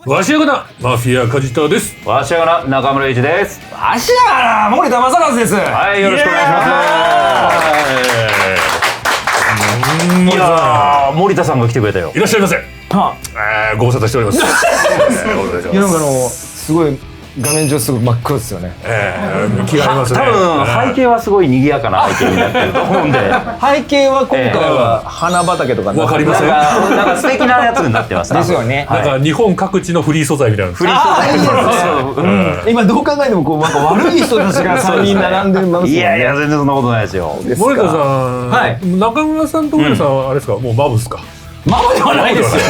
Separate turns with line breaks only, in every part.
わしやがなマフィア梶田です。
わしやがな中村一です。
わしやがな森田正和です。
はい、よろしくお願いします。いやー、森田さんが来てくれたよ。
いらっしゃいませ。ご無沙汰しております。
いやなんかすごい画面上すごい真っ黒ですよね。
気がありますね。
多分背景はすごい賑やかな背景になってると思うんで。
背景は今回は花畑とか
わかりません。
なんか素敵なやつになってます
ですよね。
なんか日本各地のフリー素材みたいな。
フリー素材。
今どう考えてもこうなんか悪い人たちが3人並んでますもんね。
いやいや全然そんなことないですよ。
森田さん、中村さんと上田さんはあれですか、もうマブですか。
マブではないですよ。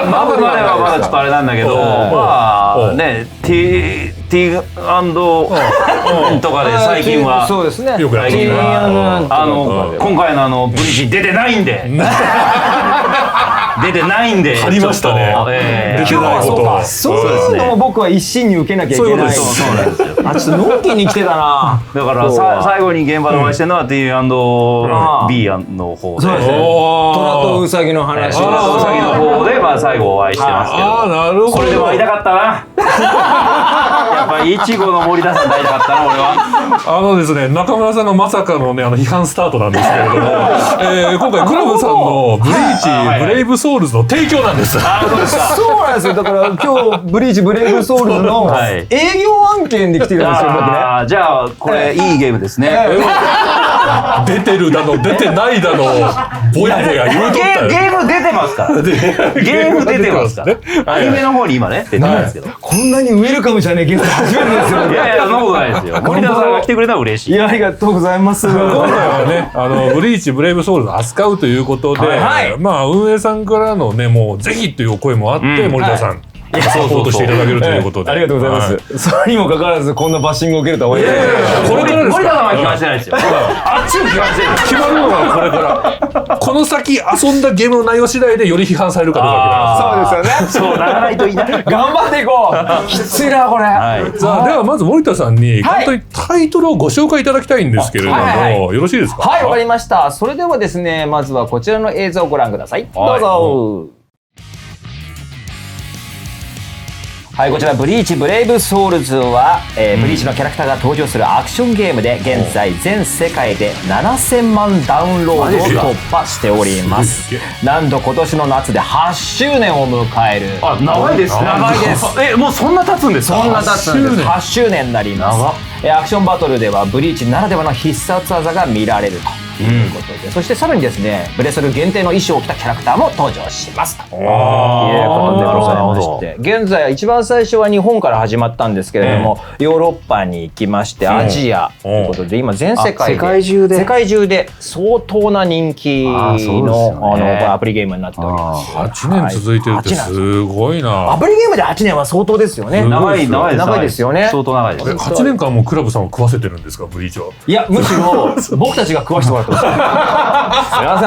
マブまではまだちょっとあれなんだけど、まあね、T&とかで最近は
そうですね。
よくやって
る。今回のブリッジ出てないんで。出てないんで
張りましたね。
今日はそうか。そういうのも僕は一心に受けなきゃいけない。
そうなんですよ。
あ、ちょっとのんきに来てたな。
だから最後に現場でお会いしてるのは T&B の方で。
そうですね。虎とウサギの話。
虎とウサギの方でまあ最後お会いしてますけど。
ああ、なるほど。
これでも会いたかったな。やっぱりイチゴの森田さんと会いたかったな俺は。
ですね、中村さんのまさかのね批判スタートなんですけれども、今回クラブさんのブリーチブレイブソウルズの提供なんです。
そうなんですよ。だから今日ブリーチブレイブソウルズの営業案件で来てるんですよ。僕ね。
じゃあこれいいゲームですね。
出てるだの出てないだのぼやぼや言うとったよ。
ゲーム出てますから。ゲーム出てますから。アニメの方に今ね出てないですけど。
こんなにウェルカムじゃねえゲスト初めてですよ。
いやいやそんなことないですよ。森田さんが来てくれたら嬉しい。
いやありがとうございます。
今回はねブリーチブレイブソウルズを扱うということで、まあ運営さんからのねもうぜひという声もあって森田さんサポートしていただけるということで、
ありがとうございます。それにもかかわらずこんなバッシングを受けるとは思いません。
これからですか。
森田さんは批判してないですよ。あっちも批判してる。
決まるのはこれからこの先遊んだゲームの内容次第でより批判されるかどうか
そうですよね。
そうならないといいな。
頑張っていこう。きついなこれ。
さあではまず森田さんに簡単にタイトルをご紹介いただきたいんですけれども、よろしいですか。
はい、わかりました。それではですね、まずはこちらの映像をご覧ください。どうぞ。はい、こちらブリーチブレイブソウルズは、ブリーチのキャラクターが登場するアクションゲームで現在全世界で7000万ダウンロードを突破しております。なんと今年の夏で8周年を迎える。
あ、長いですね。
長いです。
もうそんな経つんですか。
そんな経つんです。8周年になります。アクションバトルではブリーチならではの必殺技が見られるということで、そしてさらにですねブレソル限定の衣装を着たキャラクターも登場しますということでございまして、現在一番最初は日本から始まったんですけれども、ヨーロッパに行きましてアジアということで今全世界で世界中で相当な人気のアプリゲームになっております。
8年続いてるってすごいな。
アプリゲームで8年は相当ですよね。
長い
ですよね。
相当長いです。
8年間もクラブさんを食わせてるんですかブリーチは。
いやむしろ僕たちが食わしてもらってます。皆さ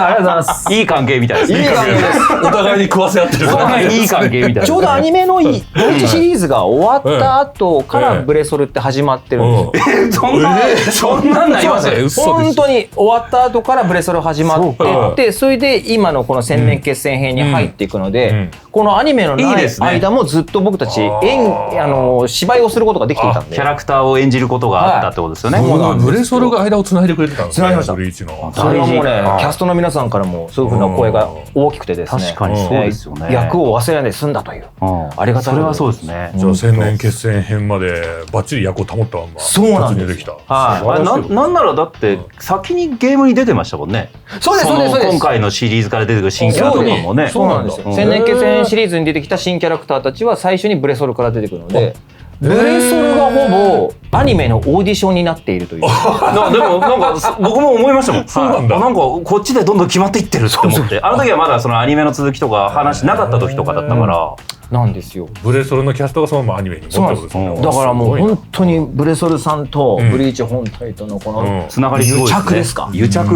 んありがとうございます。
いい関係みたいです。
いい関係です。
お互いに食わせ合ってる。
いい関係みたい。
ちょうどアニメの第一シリーズが終わった後からブレソルって始まってるんですよ。
そんなんなりますよ。
本当に終わった後からブレソル始まってって、それで今のこの千年決戦編に入っていくので、このアニメのない間もずっと僕たち芝居をすることができていたんで、
キャラクターを演じることがあったってことですよね。
ブレソルが間をつないでくれてたんですね。
ブリーチの。それはもうねキャストの皆さんからもそういう風な声が大きくてですね。
確かにそうですよね。
役を忘れないで済んだというありがたい。
それはそうですね。
じゃあ千年決戦編までバッチリ役を保ったまま突入できた。
なんならだって先にゲームに出てましたもんね。
そうですそうです。
今回のシリーズから出てくる新キャラとかもね。
そうなんですよ。千年決戦シリーズに出てきた新キャラクターたちは最初にブレソルから出てくるので。ブレソルがほぼアニメのオーディションになっているという。でも
なんか僕も思いましたもん。
そうなんだ。
なんかこっちでどんどん決まっていってるって思って。あの時はまだそのアニメの続きとか話なかった時とかだったから。
なんですよ。
ブレソルのキャストがそのままアニメに持ってるんですね。
だからもう本当にブレソルさんとブリーチ本体とのこの
つながりすごいですね。
癒着ですか。
癒着あった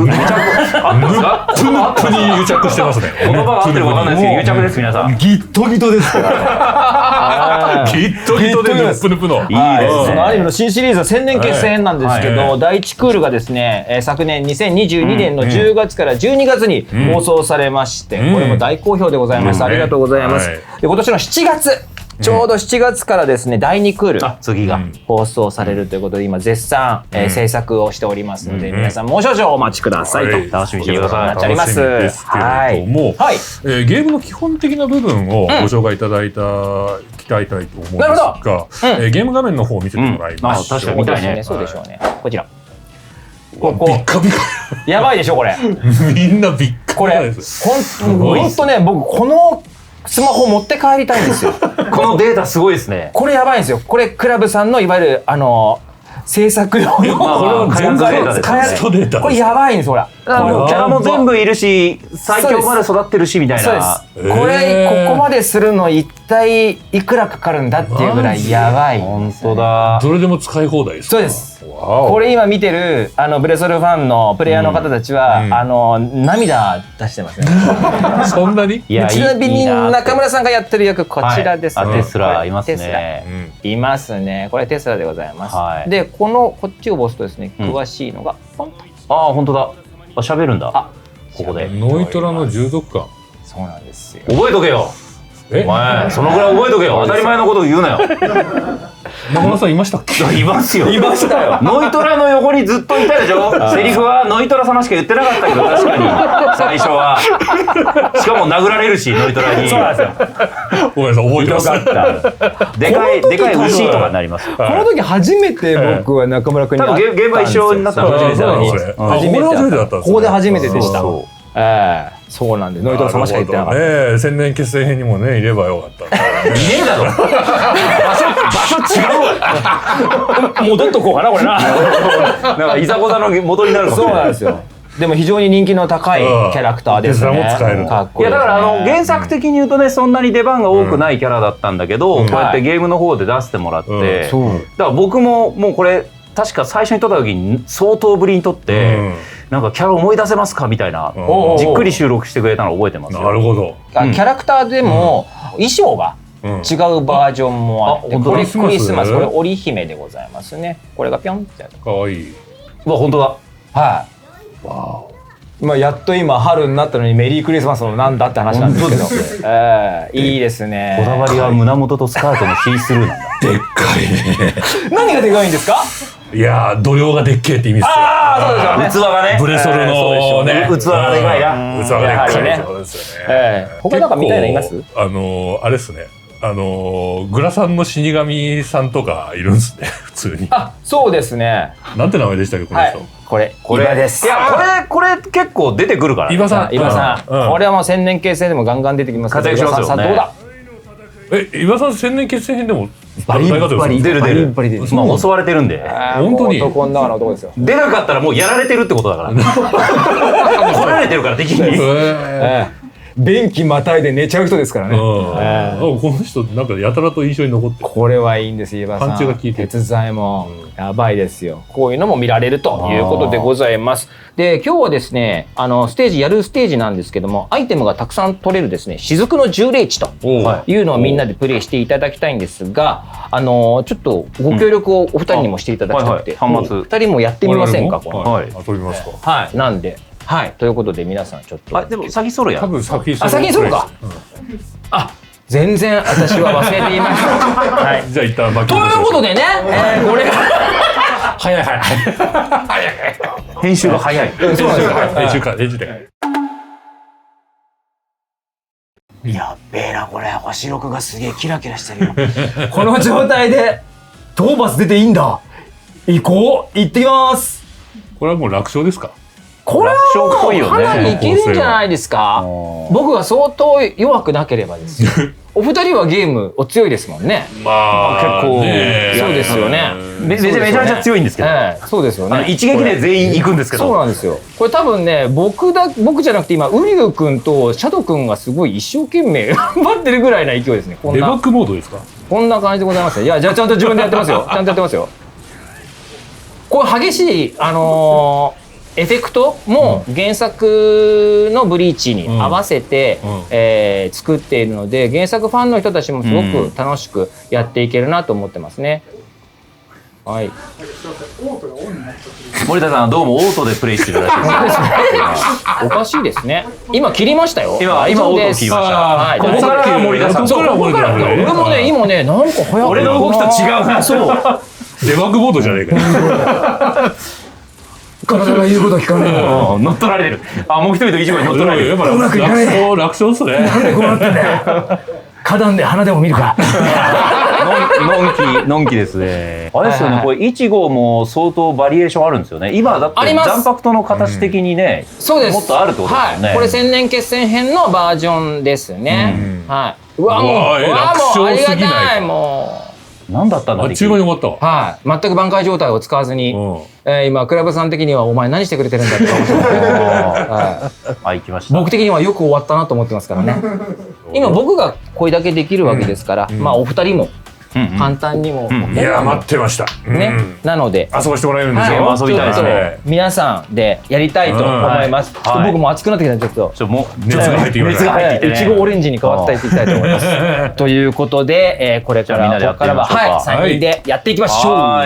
んですか。
本当に癒着してますね。
言葉が合ってるかわかんないですけど癒着です皆さん。
ギットギトですから。
ギットギトでヌップヌプの。
いいですね。そのアニメの新シリーズは千年決戦なんですけど、第1クールがですね昨年2022年の10月から12月に放送されまして、これも大好評でございます。ありがとうございます。で今年の7月ちょうど7月からですね第2クール
次が
放送されるということで今絶賛制作をしておりますので皆さんもう少々お待ちくださいと
楽しみにしてください。
なっております。
ですけれども、
はい
ゲームの基本的な部分をご紹介いただいたきたいと思うんですが、ゲーム画面の方を見せてもらいましょう。
確かに見たいね。
そうでしょうね。こちら。
ビッカビカ。
やばいでしょこれ。
みんなビッカ
これ本当ね僕このスマホ持って帰りたいんですよ。
このデータすごいですね。
これやばいんですよ。これクラブさんのいわゆる制作用の
開発データですね。
これやばいんですほら。
キャラも全部いるし最強まで育ってるしみたいな。
そうです。これここまでするの一体いくらかかるんだっていうぐらいやばい。
本当だ。
どれでも使い放題ですか。
そうです。これ今見てるブレソルファンのプレイヤーの方たちは涙出してますね。
そんなに？
ちなみに中村さんがやってる役こちらです。
テスラいますね。
いますね。これテスラでございます。でこっちを押すとですね詳しいのがポンと。
本当だ。喋るんだ。ここで。
ノイトラの従属感。
そうなんですよ。
覚えとけよ。お前そのぐらい覚えとけよ。当たり前のことを言うなよ。
中村さんいましたっけ？
いますよ。
いましたよ。
ノイトラの横にずっといたでしょ。セリフはノイトラ様しか言ってなかったけど確かに最初は。しかも殴られるしノイトラに。
そうなんですよ。
ごめんなさい覚えてます。
でかい牛とかになります。
この時初めて僕は中村君に
多分現場一緒になったの初めてだ
ったんです。
ここで初めてでした。そうなんです。ノイトラ様しか言ってなかった。
千年結成編にもねいればよかった。
いねえだろ。場所違うわ。
戻っとこうかなこれな。
なんかいざこざの元になるかもしれない。
そうなんですよ。でも非常に人気の高いキャラクターですね。
テスラも使える。
かっこいい。
いやだから原作的に言うとねそんなに出番が多くないキャラだったんだけど、こうやってゲームの方で出してもらって、だから僕ももうこれ確か最初に撮った時に相当ぶりに撮って、なんかキャラ思い出せますかみたいな、じっくり収録してくれたの覚えてますよ。
なるほど。
キャラクターでも衣装が違うバージョンもあって、これクリスマス、これ織姫でございますね。これがピョンってやつ。
かわいい。
本当だ。
はい。わあ。やっと今春になったのにメリークリスマスのなんだって話なんですけど、いいですね。
こだわりは胸元とスカートのシースルーなんだ。
でっかいね。
何がでかいんですか？
いや度量がでっけえって意味ですよ。
そうですよね。
器がね。
ブレソルのね
器がでかいな。
器がでっかいってことですよね。
他なんか見たいのいます？
あれですね。グラさんの死神さんとかいるんですね普通に。
そうですね。
なんて名前でしたっけこの人。
これ岩です。
いやこれ結構出てくるから。
岩さん。
これはもう千年結成でもガンガン出てきます。
活躍しますよね。
どうだ。
岩さん千年結成編でも
バリバリ
出る。襲われてるんで。
本当に。男の中の男ですよ。
出なかったらもうやられてるってことだから。来られてるから敵に。
便器またいで寝ちゃう人ですからね。
この人なんかやたらと印象に残ってる。
これはいいんです。岩さん。
パンチが効いてる。
鉄材もやばいですよ。こういうのも見られるということでございます。で今日はですねステージなんですけどもアイテムがたくさん取れるですね雫の巡礼地というのをみんなでプレイしていただきたいんですがちょっとご協力をお二人にもしていただきたくて二人もやってみませんか？
遊びますか？
はい。なんでということで皆さんちょっと
でも先ソロや。
多分先
ソロか。全然私は忘れていました。
じゃあ一旦
ということでねこれ
早い
編集が早い。
編集で。
やっべえなこれ星6がすげえキラキラしてるよ。この状態で討伐出ていいんだ。行ってきます。
これはもう楽勝ですか？
これはもうかなりいけるんじゃないですか？僕が相当弱くなければですよ。お二人はゲームお強いですもんね。
結構
そうですよね。
めちゃめちゃ強いんですけど。
そうですよね。
一撃で全員行くんですけど。
そうなんですよ。これ多分ね僕じゃなくて今ウリュウ君とシャド君がすごい一生懸命頑張ってるぐらいな勢いですね。
デバッグモードですか？
こんな感じでございます。いやじゃあちゃんと自分でやってますよ。ちゃんとやってますよ。これ激しいエフェクトも原作のブリーチに合わせて作っているので原作ファンの人たちもすごく楽しくやっていけるなと思ってますね。はい。
森田さんはどうもオートでプレイしてるらしいです。
おかしいですね。今切りましたよ。
今オート切りました。
はい。
ここから森田さん。
そう、ここから俺もね、今ね、なんか早く。
俺の動きと違うな。
そう。
デバッグボードじゃねえかよ。
体が言うこと聞かねえよ。
乗っ取られてる。あ、もう一人と一番に乗っ取られてる。
うまくいかない。楽勝っすね。
なんでこうなってんだよ。花壇で花でも見るか。
のんきですね。あれですよね、これいちごも相当バリエーションあるんですよね。今だってジャンパクトの形的にね、
そうです。
もっとあるってことですよね。
はい。これ千年決戦編のバージョンですね。はい。うわもうありがたいもう。何だったんだ。
あっちゅう間に終わった
わ。はい。全く挽回状態を使わずに、今クラブさん的にはお前何してくれてるんだって思ってます。
はい。行きました。
僕的にはよく終わったなと思ってますからね。今僕がこれだけできるわけですから、まあお二人も簡単にも。
いや待ってました。
ね。なので
遊ばしてもらえるんですよ。
遊びたいですね。
皆さんでやりたいと思います。僕も熱くなってきたんでちょっと。
もう熱が入ってきました。
いちごオレンジに変わっていきたいと思います。ということでこれからは3人でやっていきましょう。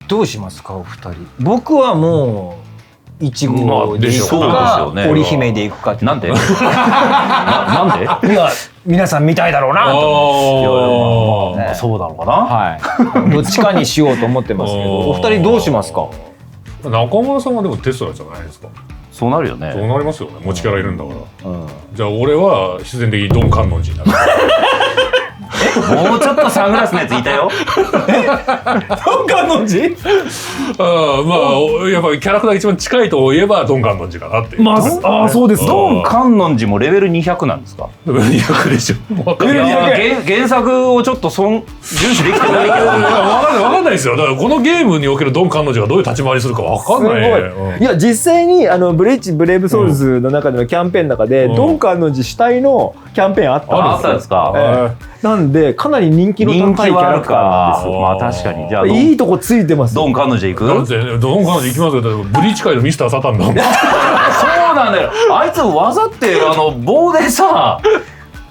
どうしますかお二人。僕はもう。いちごでいくか織姫でいくかって。
なんでなんで
いや皆さん見たいだろうなと。
そうなのかな。
はいどっちかにしようと思ってますけどお二人どうしますか。
中村さんはでもテスラじゃないですか。
そうなるよね。
そうなりますよね。持ちキャラいるんだから。じゃあ俺は必然的にドン観音寺になる。
もうちょっとサングラスのやついたよ。
ドン観音寺？
まあやっぱりキャラクターが一番近いといえばドン観音寺かなって。
まずそうです。
ドン観音寺もレベル200なんですか。
レベル200でしょ。
原作をちょっと重視できてないけど。
わかんないですよ。だからこのゲームにおけるドン観音寺がどういう立ち回りするかわかんない。
いや実際にブレイチブレイブソウルズの中でのキャンペーンの中でドン観音寺主体のキャンペーンあったんです
か。
なんでかなり人気の高いキャラクターなんです。
まあ確かに。じゃあ
いいとこついてます。
ドン観音寺行く？
ドン観音寺行きますよ。ブリーチ界のミスターサタンだもん。そう
なんだよ。あいつわざって棒でさ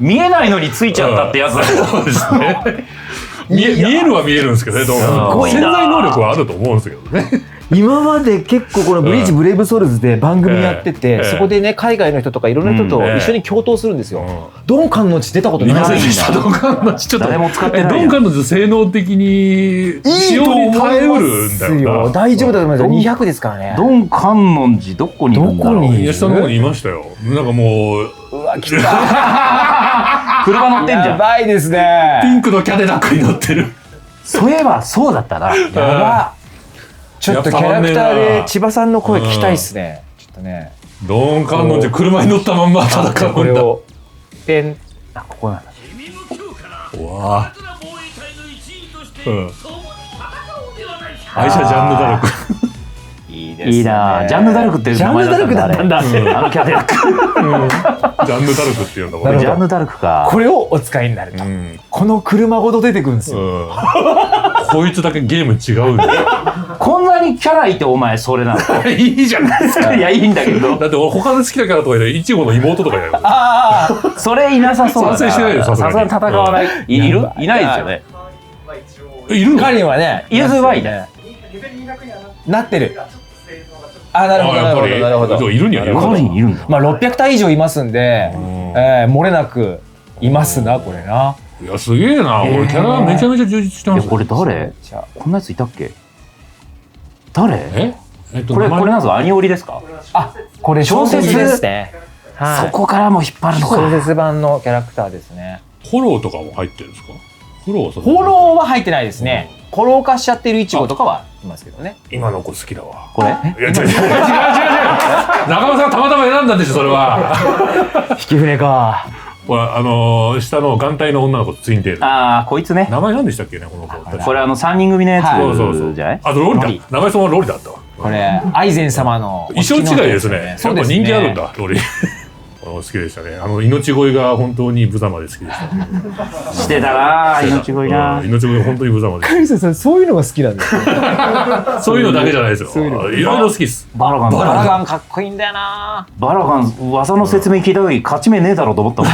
見えないのについちゃったってやつだよ。
そうですね。見えるは見えるんですけどね。潜在能力はあると思うんですけどね。
今まで結構このブリーチブレイブソウルズで番組やっててそこでね海外の人とかいろんな人と一緒に共闘するんですよ。ドン観音寺出たことないんだ。
ドン観音寺ちょっと
誰も使ってない。
ドン観音寺性能的に使用に耐えうるんだよな。
大丈夫だと思いますよ。200ですからね。
ドン観音寺どこにいるんだろう。
下の方にいましたよ。なんかもう
来た。
車乗ってんじゃん。
やばいですね。
ピンクのキャデラックに乗ってる。
そういえばそうだったな。やば。
ちょっとキャラクターで千葉さんの声聞きたいっすね。ちょっとね。
ドン観音寺車に乗ったまんま戦うんだ。
これをペン
ここなんだ。
うわ。愛車ジャンヌ・ダルク。
いいですね。
いいな。ジャンヌ・ダルクっていう名前だったんだ。キャデラック。
ジャンヌ・ダルクっていうんだもん。
ジャンヌ・ダルクか。
これをお使いになると。
この車ごと出てくるんですよ。
こいつだけゲーム違うんだよ。
こんなにキャラいてお前それなの。
いいじゃないですか。
いやいいんだけど。
だって俺他で好きなキャラとかでイチゴの妹とかいない。
ああ、それいなさそうだな。
賛成してないよ。さ
すがに戦わない。いる？いないですよね。
いるの？
彼にはね、
ユズワイね。
なってる。あ、なるほどなるほどなるほど。
いるにはいる。
彼にいるんだ。
まあ600体以上いますんで、漏れなくいますなこれな。
いやすげえな。俺キャラめちゃめちゃ充実してます。
これ誰？こんなやついたっけ？誰？これなんぞアニオリですか？
あ、これ小説ですね。
そこからも引っ張るのか。
小説版のキャラクターですね。
フォローとかも入ってるんですか？フォロ
ーは入ってないですね。フォロー化しちゃってるイチゴとかはいますけどね。
今の子好きだわ。
これ？
いや違う。中村さんたまたま選んだんでしょそれは。
引き船か。
ほら下の眼帯の女の子ツインテール。
ああこいつね。
名前何でしたっけねこの子。
これ3人組のやつじゃない？
あとロリだ。名前そのままロリだったわ。
これアイゼン様の
衣装違いですね。やっぱ人気あるんだロリ。好きでしたね。命乞いが本当に無様で好きでした。
してたな命乞いな。
命乞い本当に無様で。
カリスさんそういうのが好きなんですね。
そういうのだけじゃないですよ。いろいろ好きです。
バラ
ガンかっこいいんだよな。
バラガン技の説明聞いた時勝ち目ねえだろうと思ったも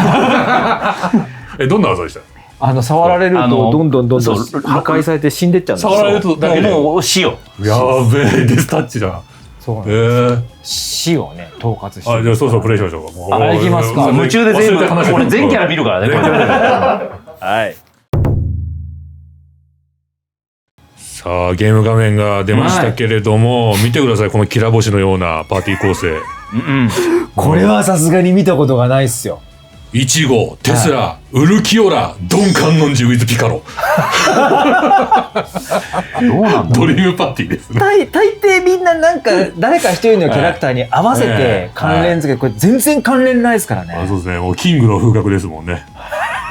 ん。
どんな技でした？
触られるとどんどん破壊されて死んでっちゃうんですよ。
触られるとだけで
もう死よ。
やべえデスタッチだ。
そうなんです死をね統括して。
じゃあそうそうプレイしましょうか。もう
行きますか。
夢中で全部俺全キャラ見るからね。
はい。
さあゲーム画面が出ましたけれども、見てくださいこのきら星のようなパーティー構成。
これはさすがに見たことがないっすよ。
イチゴ、テスラ、ウルキオラ、ドンカンノンジウィズピカロ。
どうなんだ。
ドリームパーティーですね。
大抵みんななんか誰か一人のキャラクターに合わせて関連付け、これ全然関連ないですからね。
そうですね。もうキングの風格ですもんね。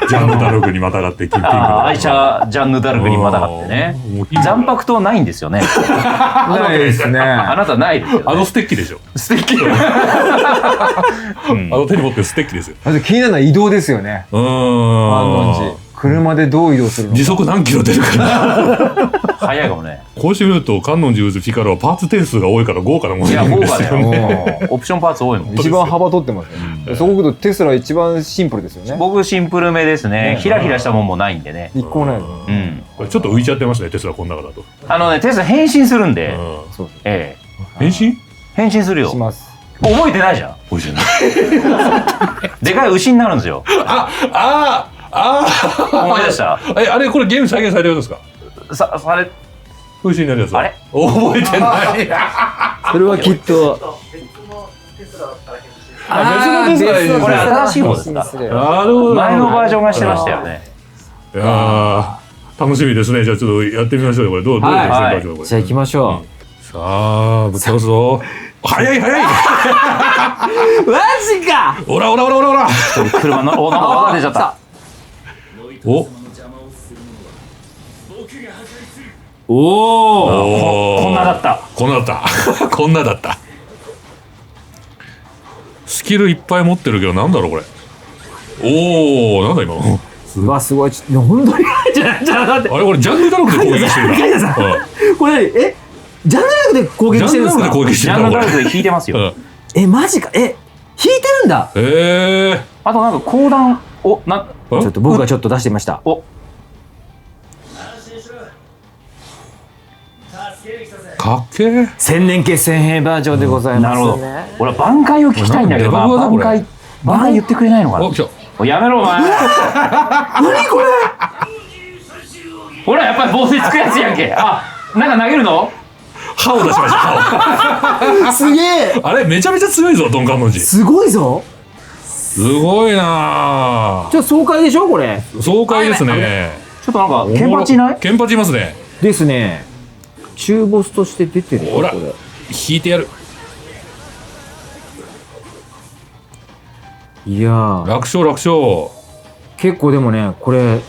ジャンヌ・ダルクにまたがってキング。
愛車ジャンヌ・ダルクにまたがってね。残白刀ないんですよね。
ないですね。
あなたないですよ。
ステッキでしょ。
ステッキ。
手に持ってるステッキですよ。
あと気になるのは移動ですよね。車でどう移動するのか。
時速何キロ出るかな。
早いかもね。
こうしてみると観音寺ウズピカロはパーツ点数が多いから豪華なものなんですよね。
オプションパーツ多いもん。
一番幅取ってますね。そういうことテスラ一番シンプルですよね。
僕シンプルめですね。ヒラヒラしたもんもないんでね。
一個もないの。
これちょっと浮いちゃってますねテスラこの中だと。
テスラ変身するんで。
変身？
変身するよ。
します。
覚えてないじゃん。
覚えてない。
でかい牛になるんですよ。思い出した。
あれこれゲーム再現されてるんですか？
あれ
牛になるやつ。
あれ
覚えてない。
それはきっと。
別のテスラ。
これ新しい方ですか？前のバージョンがしてましたよね。
いや楽しみですね。じゃあちょっとやってみましょうよこれ。どうですか？
じゃあ行きましょ
う。さあぶっ倒すぞ。早い。
マジか。
オラ。
車の輪が出ちゃった。
お。
こんなだった。
こんなだった。スキルいっぱい持ってるけどなんだろうこれ。なんだ今の。
うわすごい。本当にじゃあ
あれこれジャンヌ・ダルクで攻撃してるな。
これジャンヌ・ダルクで攻撃してるんですか？
ジャンヌ・ダルクで引いてますよ。
マジか。引いてるんだ。
あとなんか講談をち
ょっと僕がちょっと出してみました。
かっけー。
千年決戦兵バージョンでございます。
なるほど。俺は挽回を聞きたいんだけどな。挽回言ってくれないのかな。やめろお前。
何これ。
ほらやっぱり防水つくやつやんけ。なんか投げるの？
歯を出しました。
すげえ。
あれめちゃめちゃ強いぞドンカンノンジ。
すごいぞ。
すごいな。
じゃあ爽快でしょこれ。
爽快ですね。
ちょっとなんかケンパチいない？
ケンパチいますね。
ですね。中ボスとして出てる。
ほら引いてやる。
いや
楽勝。
結構でもねこれ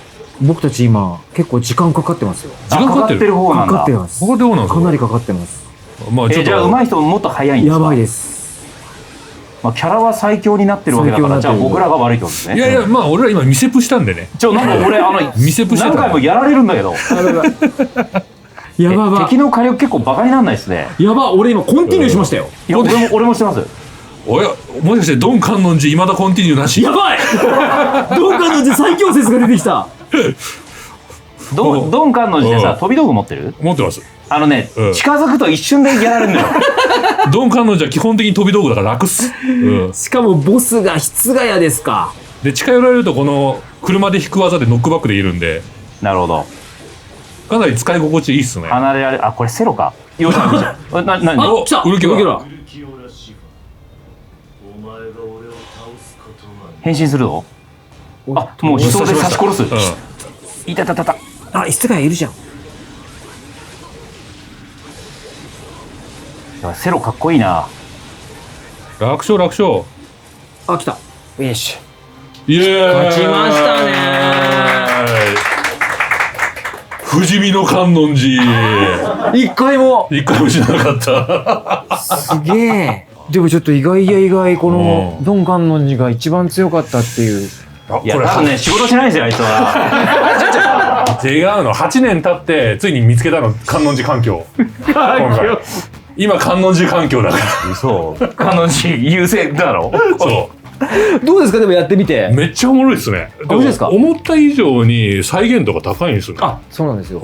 僕たち今結構時間かかってますよ。
時間かかってる
方なんだ。
かかってます。
ここでどうなんですか？
かなりかかってます。
じゃあ上手い人もっと早いんですか？
やばいです。
キャラは最強になってるわけだからじゃあ僕らが悪いってことですね。
いや俺ら今見せプしたんでね。
なんか俺
見せプして
何回もやられるんだけど。
やば
敵の火力結構バカになんないですね。
やば。俺今コンティニューしましたよ。
いや俺もしてます。
もしかしてドンカンノンジ未だコンティニューなし？
やばい。ドンカンノンジ最強説が出てきた。
ドンカンノンジでさ飛び道具持ってる？
持ってます。
近づくと一瞬でやられるんだよ。
ドンカンノンジは基本的に飛び道具だから楽っす。
しかもボスが室ヶ谷ですか。
で近寄られるとこの車で引く技でノックバックできるんで。
なるほど。
かなり使い心地いいっすね。
離れられこれセロか。よし見ちゃう。何？
来た。ウルキオラ。
変身するの？もう自走で刺し殺す。いた。
室ヶ谷いるじゃん。
セロかっこいいな。
楽勝。
来た。よし。
イエーイ。
勝ちましたね。
不死身の観音寺。
一回も
しなかった。
すげえ。でもちょっと意外このドンカンノンジが一番強かったっていう。
いや多分ね仕事しないですよあいつは。
違うの。8年経ってついに見つけたの観音寺環境。今観音寺環境だから。
そう。観音寺優勢だろ。
そう。
どうですかでもやってみて。
めっちゃおもろいですね。
面白いですか？
思った以上に再現度が高いんですよね。
あ、そうなんですよ。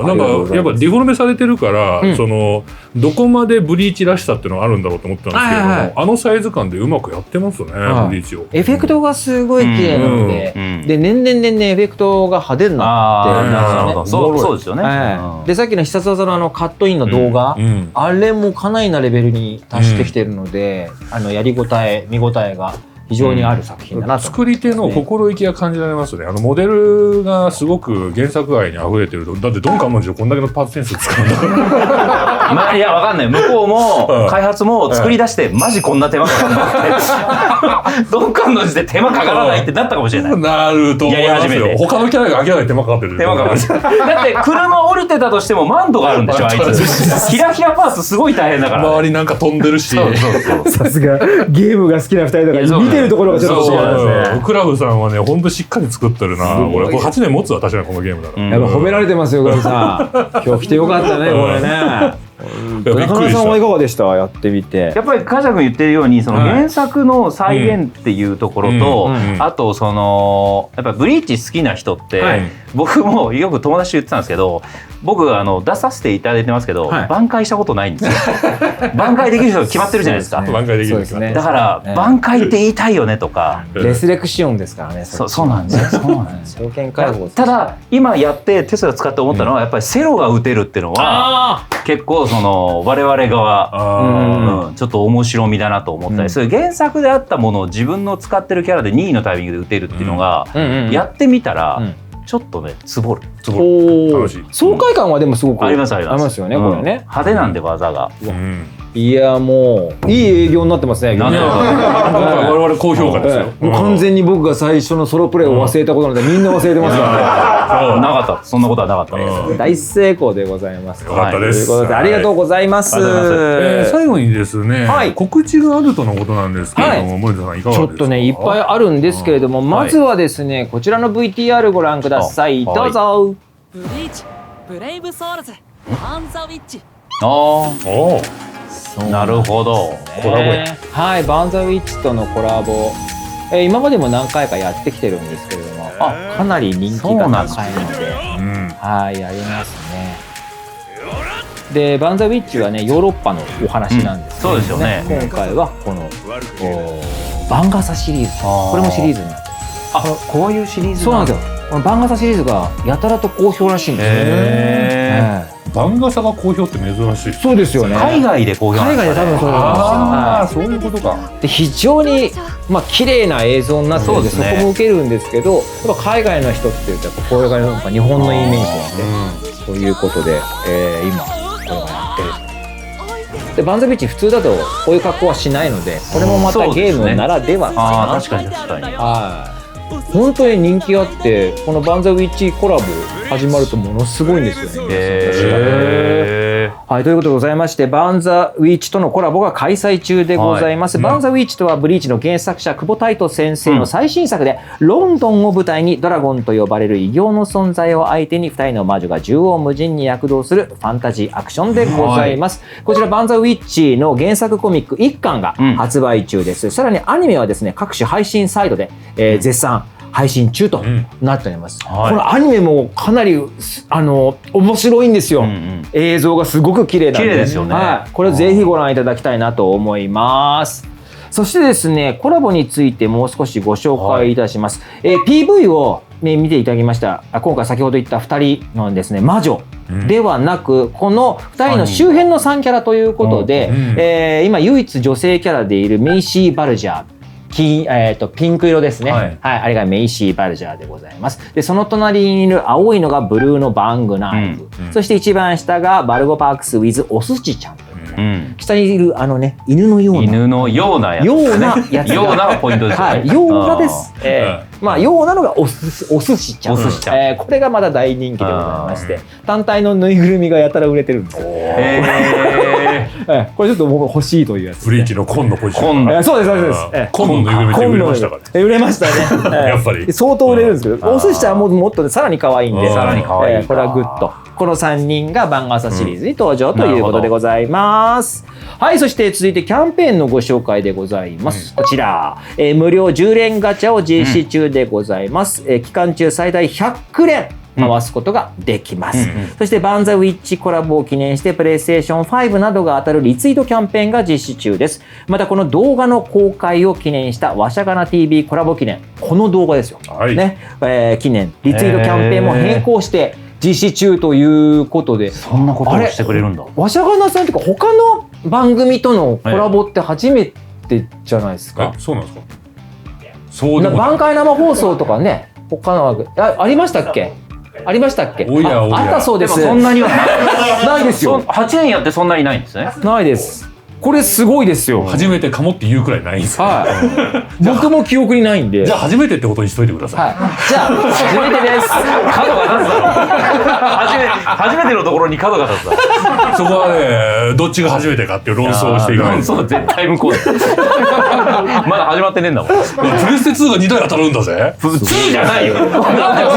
なんかやっぱデフォルメされてるから、そのどこまでブリーチらしさっていうのがあるんだろうと思ったんですけれども、あのサイズ感でうまくやってますね、ブリーチを。
エフェクトがすごい綺麗なので、で年々エフェクトが派手になってるんですよね。
そうですよね。
でさっきの必殺技のカットインの動画、あれもかなりなレベルに達してきてるので、やりごたえ見応えが非常にある作品だなと、
作り手の心意気が感じられますね。モデルがすごく原作愛に溢れてると。だってドンカンマンジョこんだけのパーツセンス使うんだから
いやわかんない。向こうも開発も作り出してマジこんな手間かかるのってドンカンの時で手間かからないってなったかもしれない。
なると思いますよ。他のキャラが明らかに手間かかってる。
手間かかってる。だって車降りてたとしても満度があるんでしょあいつ。ヒラヒラパーツすごい大変だから。
周りなんか飛んでるし。
さすがゲームが好きな2人とか見てるところがちょっと違いますね。
クラブさんはねほんとしっかり作ってるな。これ8年持つわ確かにこのゲームだから。
やっぱ褒められてますよクラブさん。今日来てよかったねこれね。中村さんはいかがでした？やってみて。
やっぱりカジャ君言ってるようにその原作の再現っていうところと、あとそのやっぱブリーチ好きな人って、僕もよく友達と言ってたんですけど、僕出させていただいてますけど、挽回したことないんですよ。挽回できる人が決まってるじゃないですか。
挽回できるですね。
だから挽回って言いたいよねとか。
レスレクシオンですからね。
そうなんですよ。そうなんですよ。
条件解放。
ただ今やってテスラ使って思ったのはやっぱりセロが打てるっていうのは結構その我々側ちょっと面白みだなと思ったり、そういう原作であったものを自分の使ってるキャラで任意のタイミングで打てるっていうのがやってみたらちょっとねつぼる。
楽しい。
爽快感はでもすごく
あります
よねこれね。
派手なんで技が。
いやもういい営業になってますね。
我々高評価ですよ。
もう完全に僕が最初のソロプレイを忘れたことなんでみんな忘れてますからね。
なかった。そんなことはなかったです。
大成功でございます。
よかったです。
ということでありがとうございます。
最後にですね、告知があるとのことなんですけれども、森田さんいかがですか？
ちょっとねいっぱいあるんですけれども、まずはですねこちらの VTR ご覧ください。どうぞ。
ブリーチ、ブレイブソウルズ、バンザウィッチ。
なるほど。
コラボや。
はい、バンザウィッチとのコラボ。今までも何回かやってきてるんですけれども、かなり人気が高いので、はい、やりますね。で、バンザウィッチはね、ヨーロッパのお話なんですけど、
そうですよね。
今回はこのバンガサシリーズ、これもシリーズになってます。
こういうシリーズ
そうなんですよ。このバンガサシリーズがやたらと好評らしいんですよね。
バンガサが好評って珍しい。
そうですよね。
海外で好評なんですかね。
海外で多分そうなんですよ。
そういうことか。
で非常に綺麗な映像になっていて、そこも受けるんですけど、やっぱ海外の人っていうとやっぱこれがやっぱ日本のイメージとしてということで、今これがやってる。でバンザビーチ普通だとこういう格好はしないので、これもまたゲームならではです
確かに確かに。
本当に人気あって、このバンザウィッチコラボ始まるとものすごいんですよね。はい、ということでございまして、バンザウィッチとのコラボが開催中でございます。バンザウィッチとはブリーチの原作者久保太斗先生の最新作で、ロンドンを舞台にドラゴンと呼ばれる異形の存在を相手に2人の魔女が縦横無尽に躍動するファンタジーアクションでございます。こちらバンザウィッチの原作コミック1巻が発売中です。さらにアニメはですね、各種配信サイトで、絶賛配信中となっております。このアニメもかなり面白いんですよ。映像がすごく綺麗なんで、
ですよね。
これぜひご覧いただきたいなと思います。そしてですね、コラボについてもう少しご紹介いたします。PV を、見ていただきました。今回先ほど言った2人のですね魔女ではなく、この2人の周辺の3キャラということで、今唯一女性キャラでいるメイシー・バルジャー。ピンク色ですね。あれがメイシー・バルジャーでございます。で、その隣にいる青いのがブルーのバングナイフ。そして一番下がバルゴパークス・ウィズ・おすちちゃん。下にいる犬のような。
犬のようなやつ。
ようなやつ。
ようながポイントですね。
ようなです。ようなのがおすしちゃん。これがまだ大人気でございまして、単体のぬいぐるみがやたら売れてるんですよ。これちょっと僕欲しいというやつ。
ブリーチの紺のポジション。
そうですそうです。
紺のぬいぐるみって売れましたから。
売れましたね。
やっぱり
相当売れるんですけど、お寿司ちゃんはもっとさらに可愛いんで、
さらに可愛い。
これはグッド。この3人が番傘シリーズに登場ということでございます。はい、そして続いてキャンペーンのご紹介でございます。こちら、無料10連ガチャを実施中でございます。期間中最大100連回すことができます。そしてバンザウィッチコラボを記念してプレイステーション5などが当たるリツイートキャンペーンが実施中です。またこの動画の公開を記念したわしゃがな TV コラボ記念、この動画ですよ。ね、記念リツイートキャンペーンも並行して実施中ということで、
そんなことをしてくれるんだ。
わしゃがなさんとか他の番組とのコラボって初めてじゃないですか。
そうなんですか。そうでも
挽回生放送とかね、他のありましたっけ？ありましたっけ？
おやおや。
あったそうです。
でもそんなには
ないですよ。
8年やってそんなにないんですね。
ないです。これすごいですよ。
初めてかもって言うくらいないんですよ。
僕も記憶にないんで。
じゃあ初めてってことにしといてください。
じゃあ初めてです。
角が立つだろ。初めてのところに角が立つだろ。
そこはね、どっちが初めてかっていう論争をしていかないと。
そう絶対向こうだ。まだ始まってねえんだもん。
プレステ2が2台当たるんだぜ。
2じゃないよ。なんで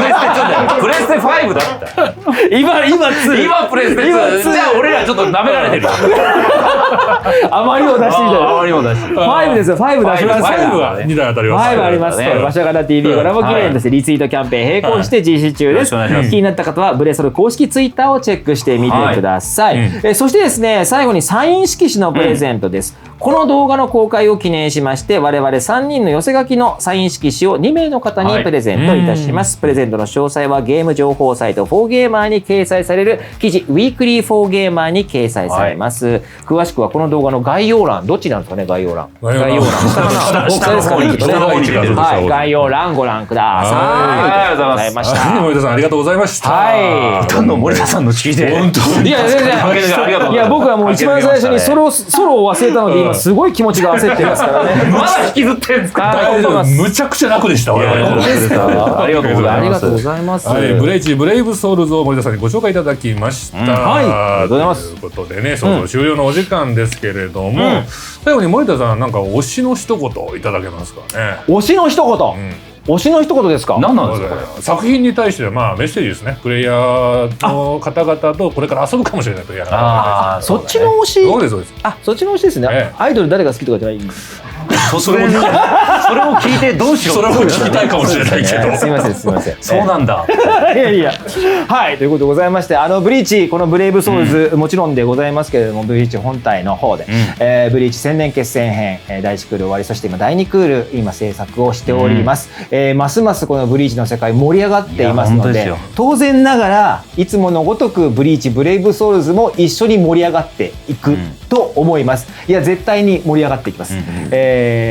プレステ2だよ。プレステ5だった。
今2。
今プレステ2。じゃあ俺らちょっと舐められてる。
あまりを出してみたいな。
あまりを出して。
5ですよ。5出しますから。
5は2台当たります。
5あります。わしゃがな TV コラボ記念としてリツイートキャンペーン並行して実施中です。気になった方はブレソル公式ツイッターをチェックしてみてください。そしてですね、最後にサイン色紙のプレゼントです。この動画の公開を記念しまして、我々3人の寄せ書きのサイン色紙を2名の方にプレゼントいたします。プレゼントの詳細はゲーム情報サイト4Gamerに掲載される記事ウィークリー4Gamerに掲載されます。詳しくはこの動画の概要欄、どっちなんですかね、概要欄。概要欄。下ですかね、概要欄ご覧ください。
ありがとうございました。
森田さんありがとうございました。
はい。どんどん森田さんの聞いて。本当に。
いや僕はもう一番最初にソロを忘れたので今すごい気持ちが焦ってますからね。
まだ引きずってんですか。
むちゃくちゃ楽でした。
ありがとうございます。
ありがとうございます。
ブレイチブレイブソウルズを森田さんにご紹介いただきました。
はい。ありがとうございます。
ということでね、そろそろ終了のお時間ですけれども、最後に森田さんなんか推しの一言いただけますかね。
推しの一言。推しの一言ですか。
何なんですかこれ。
作品に対してはまあメッセージですね。プレイヤーの方々とこれから遊ぶかもしれないという。
そっちの推し。
そうですそうです。
そっちの推しですね。アイドル誰が好きとかじゃないんです。
それを聞いてどうしよう。
それを聞きたいかもしれないけど。
すみませんすみません。
そうなんだ。
いやはいということでございまして、ブリーチこのブレイブソウルズもちろんでございますけれども、ブリーチ本体の方でブリーチ千年決戦編第1クール終わり、そして今第2クール今制作をしております。ますますこのブリーチの世界盛り上がっていますので、当然ながらいつものごとくブリーチブレイブソウルズも一緒に盛り上がっていくと思います。いや絶対に盛り上がっていきます。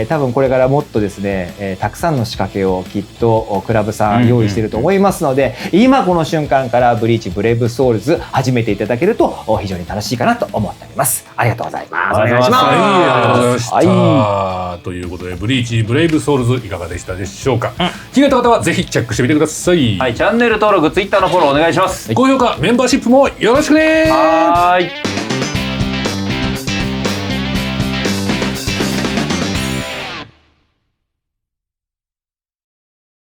多分これからもっとですね、たくさんの仕掛けをきっとクラブさん用意していると思いますので、今この瞬間からブリーチブレイブソウルズ始めていただけると非常に楽しいかなと思っております。ありがとうございます。お願いします。
ありがとうございました。ということでブリーチブレイブソウルズいかがでしたでしょうか。気になった方はぜひチェックしてみてください。
はい、チャンネル登録、ツイッターのフォローお願いします。
高評価、メンバーシップもよろしくね。
はい。